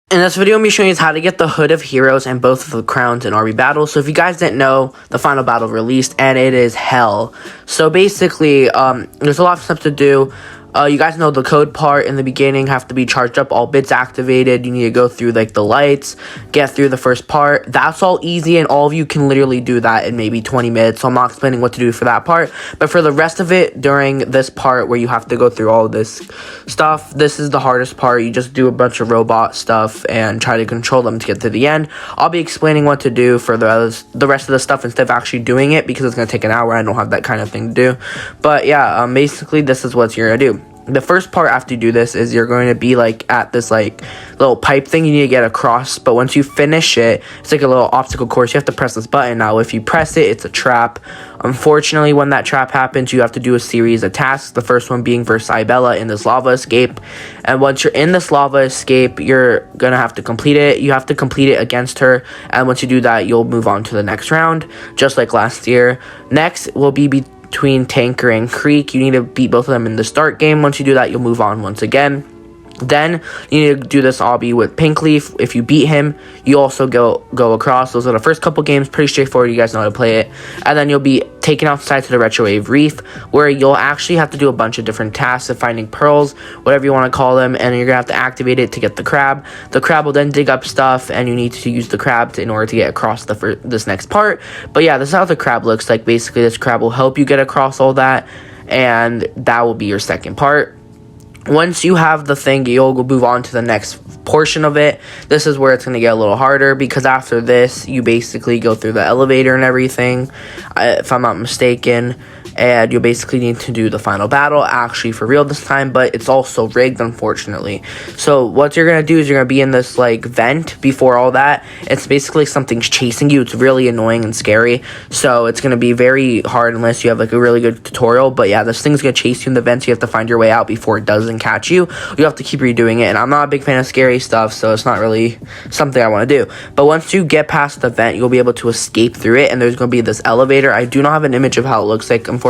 In this video, I'm going to be showing you how to get the Hood of Heroes and both of the crowns in RB Battle. So if you guys didn't know, the final battle released, and it is hell. So basically, there's a lot of stuff to do. You guys know the code part in the beginning have to be charged up, all bits activated. You need to go through like the lights, get through the first part. That's all easy, and all of you can literally do that in maybe 20 minutes. So I'm not explaining what to do for that part. But for the rest of it, during this part where you have to go through all this stuff, this is the hardest part. You just do a bunch of robot stuff and try to control them to get to the end. I'll be explaining what to do for the rest of the stuff instead of actually doing it, because it's going to take an hour. I don't have that kind of thing to do. But yeah, basically this is what you're going to do. The first part after you do this is you're going to be like at this like little pipe thing you need to get across, but once you finish it, it's like a little obstacle course. You have to press this button. Now if you press it, it's a trap. Unfortunately, when that trap happens, you have to do a series of tasks, the first one being versus Isabella in this lava escape. And once you're in this lava escape, you're gonna have to complete it. You have to complete it against her, and once you do that, you'll move on to the next round, just like last year. Next will be between Tanker and Creek. You need to beat both of them in the start game. Once you do that, you'll move on once again. Then you need to do this obby with Pink Leaf. If you beat him, you also go across. Those are the first couple games, pretty straightforward. You guys know how to play it. And then you'll be taken outside to the Retrowave Reef, where you'll actually have to do a bunch of different tasks of finding pearls, whatever you want to call them, and you're gonna have to activate it to get the crab. The crab will then dig up stuff, and you need to use the crab in order to get across this next part. But yeah, this is how the crab looks like. Basically, this crab will help you get across all that, and that will be your second part. Once you have the thing, you'll move on to the next portion of it. This is where it's going to get a little harder, because after this, you basically go through the elevator and everything, if I'm not mistaken. And you'll basically need to do the final battle, actually for real this time, but it's also rigged, unfortunately. So what you're going to do is you're going to be in this like vent before all that. It's basically something's chasing you. It's really annoying and scary. So it's going to be very hard unless you have like a really good tutorial. But yeah, this thing's going to chase you in the vent, so you have to find your way out before it doesn't catch you. You have to keep redoing it, and I'm not a big fan of scary stuff, so it's not really something I want to do. But once you get past the vent, you'll be able to escape through it, and there's going to be this elevator. I do not have an image of how it looks like, unfortunately,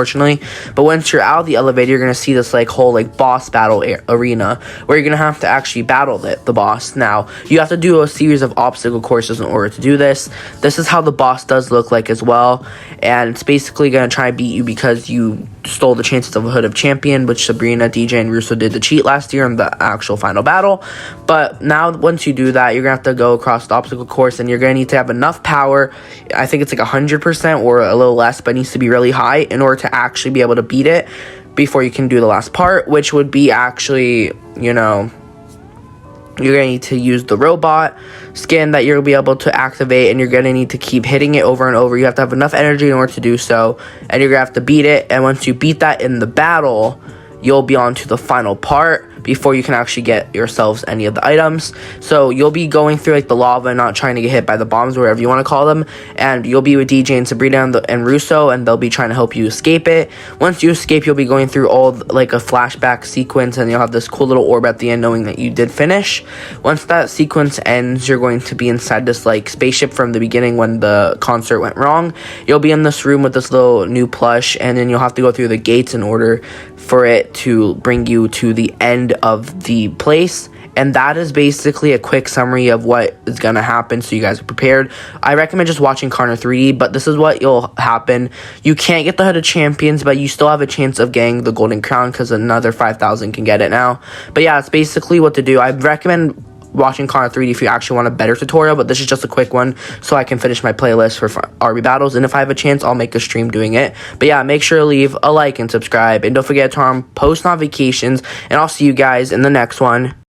but once you're out of the elevator, you're gonna see this like whole like boss battle arena, where you're gonna have to actually battle the boss. Now you have to do a series of obstacle courses in order to do this. This is how the boss does look like as well, and it's basically gonna try to beat you because you stole the chances of a Hood of Champion, which Sabrina, DJ, and Russo did the cheat last year in the actual final battle. But now once you do that, you're gonna have to go across the obstacle course, and you're gonna need to have enough power. I think it's like 100% or a little less, but it needs to be really high in order to actually be able to beat it before you can do the last part, which would be actually, you know, you're going to need to use the robot skin that you'll be able to activate, and you're going to need to keep hitting it over and over. You have to have enough energy in order to do so, and you're going to have to beat it. And once you beat that in the battle, you'll be on to the final part before you can actually get yourselves any of the items. So you'll be going through like the lava and not trying to get hit by the bombs, or whatever you want to call them, and you'll be with DJ and Sabrina and Russo, and they'll be trying to help you escape it. Once you escape, you'll be going through all like a flashback sequence, and you'll have this cool little orb at the end knowing that you did finish. Once that sequence ends, you're going to be inside this like spaceship from the beginning when the concert went wrong. You'll be in this room with this little new plush, and then you'll have to go through the gates in order for it to bring you to the end of the place. And that is basically a quick summary of what is going to happen, so you guys are prepared. I recommend just watching Connor 3D, but this is what will happen. You can't get the Hood of Champions, but you still have a chance of getting the Golden Crown, because another 5,000 can get it now. But yeah, it's basically what to do. I recommend watching Connor 3D if you actually want a better tutorial, but this is just a quick one so I can finish my playlist for RB battles, and if I have a chance, I'll make a stream doing it. But yeah, make sure to leave a like and subscribe, and don't forget to turn on post notifications, and I'll see you guys in the next one.